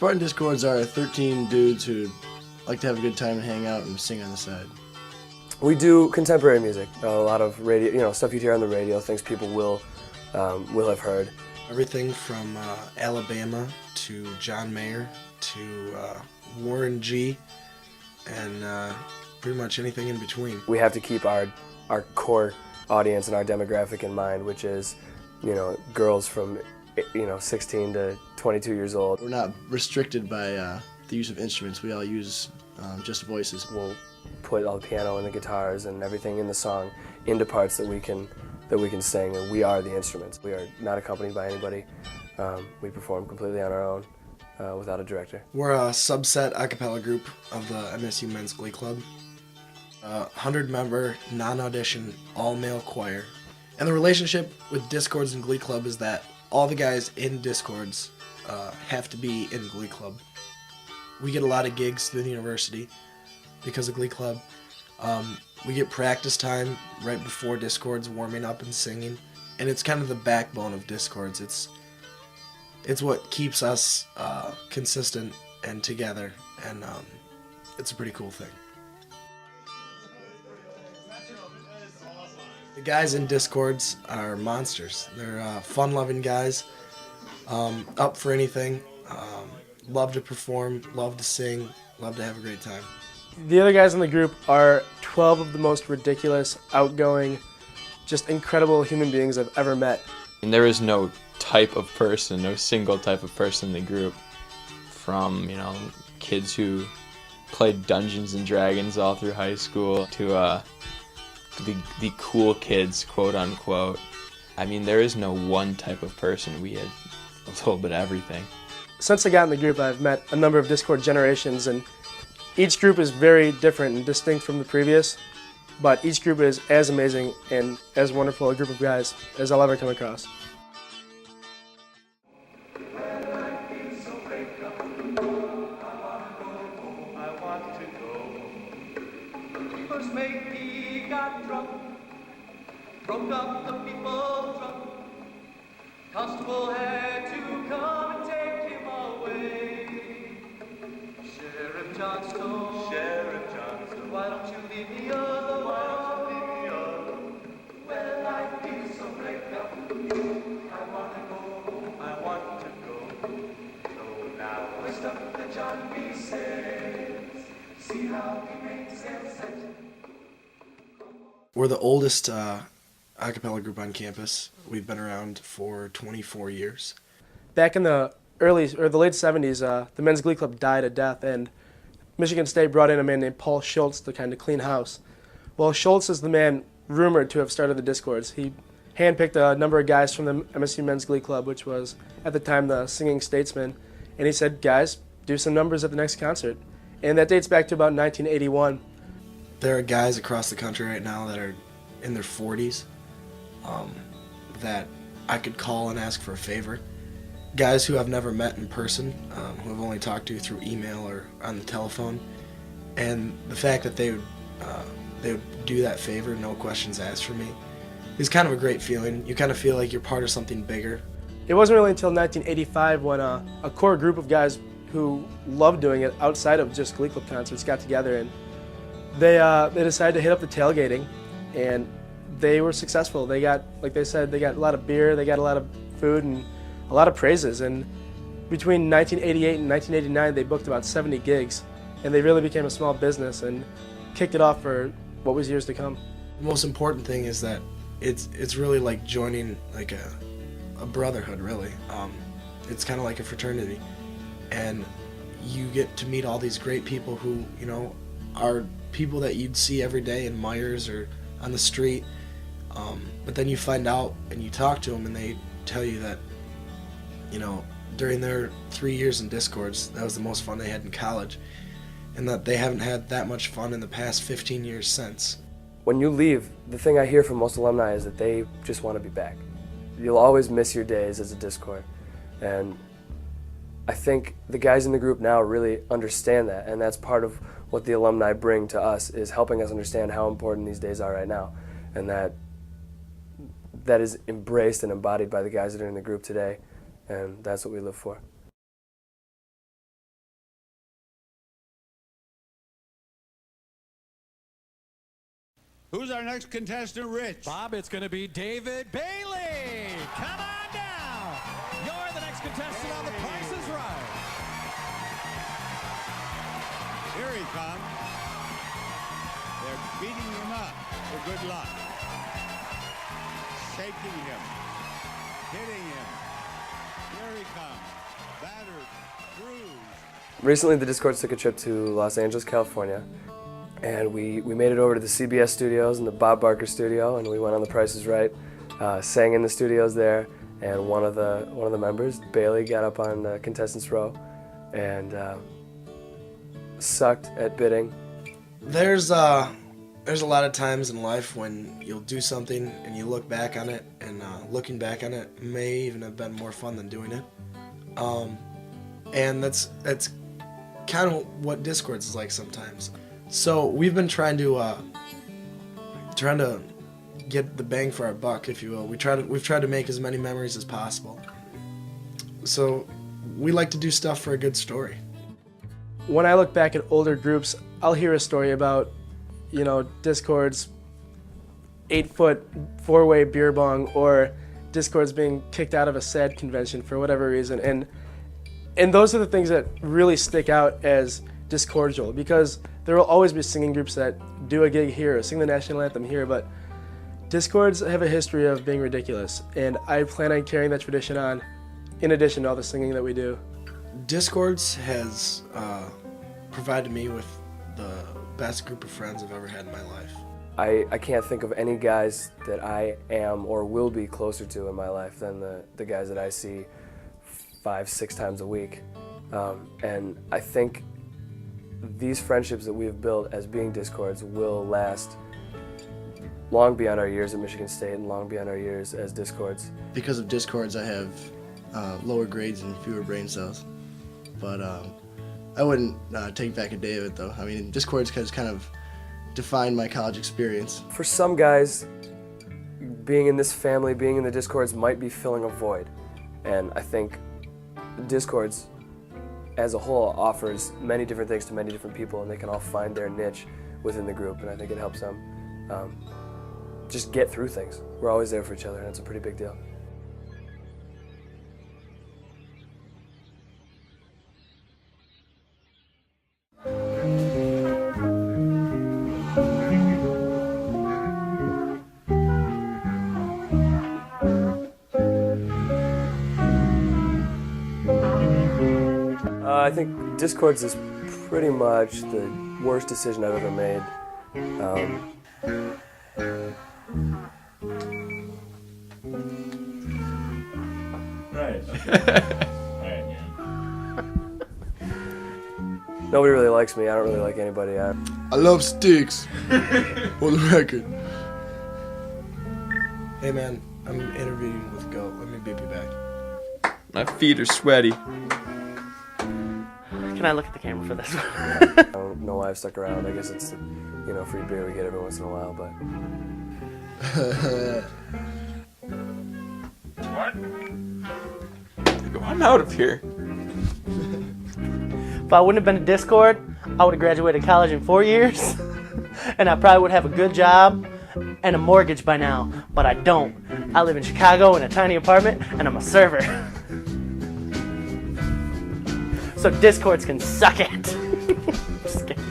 Spartan Dischords are 13 dudes who like to have a good time and hang out and sing on the side. We do contemporary music, a lot of radio, stuff you'd hear on the radio, things people will have heard. Everything from Alabama to John Mayer to Warren G, and pretty much anything in between. We have to keep our core audience and our demographic in mind, which is, girls from 16 to 22 years old. We're not restricted by the use of instruments. We all use just voices. We'll put all the piano and the guitars and everything in the song into parts that we can sing, and we are the instruments. We are not accompanied by anybody. We perform completely on our own without a director. We're a subset a cappella group of the MSU Men's Glee Club. 100-member, non-audition, all-male choir. And the relationship with Dischords and Glee Club is that all the guys in Dischords have to be in Glee Club. We get a lot of gigs through the university because of Glee Club. We get practice time right before Dischords, warming up and singing. And it's kind of the backbone of Dischords. It's what keeps us consistent and together, and it's a pretty cool thing. The guys in Dischords are monsters. They're fun-loving guys, up for anything, love to perform, love to sing, love to have a great time. The other guys in the group are 12 of the most ridiculous, outgoing, just incredible human beings I've ever met. And there is no type of person, no single type of person in the group, from kids who played Dungeons and Dragons all through high school to the cool kids, quote unquote. I mean, there is no one type of person. We had a little bit of everything. Since I got in the group, I've met a number of Dischord generations, and each group is very different and distinct from the previous, but each group is as amazing and as wonderful a group of guys as I'll ever come across. First mate, he got drunk, broke up the people drunk. Constable had to come and take him away. Sheriff Johnstone, why don't you leave me alone? Well, life is so break up. I want to go. So now twist up the John B. says, see how he makes him set. We're the oldest a cappella group on campus. We've been around for 24 years. Back in the late 70s, the Men's Glee Club died a death, and Michigan State brought in a man named Paul Schultz to kind of clean house. Well, Schultz is the man rumored to have started the Dischords. He handpicked a number of guys from the MSU Men's Glee Club, which was, at the time, the Singing Statesmen, and he said, guys, do some numbers at the next concert. And that dates back to about 1981. There are guys across the country right now that are in their 40s that I could call and ask for a favor. Guys who I've never met in person, who I've only talked to through email or on the telephone. And the fact that they would do that favor, no questions asked for me, is kind of a great feeling. You kind of feel like you're part of something bigger. It wasn't really until 1985 when a core group of guys who loved doing it outside of just Glee Club concerts got together, and they decided to hit up the tailgating, and they were successful. They got, like they said, they got a lot of beer, they got a lot of food, and a lot of praises. And between 1988 and 1989, they booked about 70 gigs, and they really became a small business and kicked it off for what was years to come. The most important thing is that it's really like joining like a brotherhood, really. It's kind of like a fraternity, and you get to meet all these great people who are people that you'd see every day in Myers or on the street, but then you find out and you talk to them and they tell you that during their 3 years in Dischords, that was the most fun they had in college, and that they haven't had that much fun in the past 15 years since. When you leave, the thing I hear from most alumni is that they just want to be back. You'll always miss your days as a Dischord, and I think the guys in the group now really understand that, and that's part of what the alumni bring to us, is helping us understand how important these days are right now, and that is embraced and embodied by the guys that are in the group today, and that's what we live for. Who's our next contestant, Rich? Bob, it's going to be David Bailey. Come on down. You're the next contestant on The Price is Right. Here he comes. They're beating him up for good luck. Shaking him. Hitting him. Here he comes. Battered. Bruised. Recently, the Dischords took a trip to Los Angeles, California, and we made it over to the CBS studios and the Bob Barker studio, and we went on The Price is Right, sang in the studios there, and one of the members, Bailey, got up on the contestants row and sucked at bidding. There's a lot of times in life when you'll do something and you look back on it, and looking back on it may even have been more fun than doing it. And that's kind of what Dischords is like sometimes. So we've been trying to get the bang for our buck, if you will. We've tried to make as many memories as possible. So we like to do stuff for a good story. When I look back at older groups, I'll hear a story about, Dischords 8-foot four-way beer bong, or Dischords being kicked out of a SAD convention for whatever reason. And those are the things that really stick out as discordial, because there will always be singing groups that do a gig here or sing the national anthem here, but Dischords have a history of being ridiculous, and I plan on carrying that tradition on in addition to all the singing that we do. Dischords has provided me with the best group of friends I've ever had in my life. I can't think of any guys that I am or will be closer to in my life than the guys that I see 5-6 times a week. And I think these friendships that we have built as being Dischords will last long beyond our years at Michigan State and long beyond our years as Dischords. Because of Dischords, I have lower grades and fewer brain cells. But I wouldn't take back a day of it, though. I mean, Dischords has kind of defined my college experience. For some guys, being in this family, being in the Dischords might be filling a void. And I think Dischords as a whole offers many different things to many different people, and they can all find their niche within the group, and I think it helps them just get through things. We're always there for each other, and it's a pretty big deal. I think Dischords is pretty much the worst decision I've ever made. Right. Alright, man. Nobody really likes me. I don't really like anybody. I love sticks, for the record. Hey man, I'm interviewing with Goat. Let me beep you back. My feet are sweaty. Can I look at the camera for this? I don't know why I've stuck around. I guess it's the free beer we get every once in a while, but What? I'm out of here. If I wouldn't have been a Discord, I would have graduated college in 4 years, and I probably would have a good job and a mortgage by now, but I don't. I live in Chicago in a tiny apartment, and I'm a server. So Discords can suck it. Just kidding.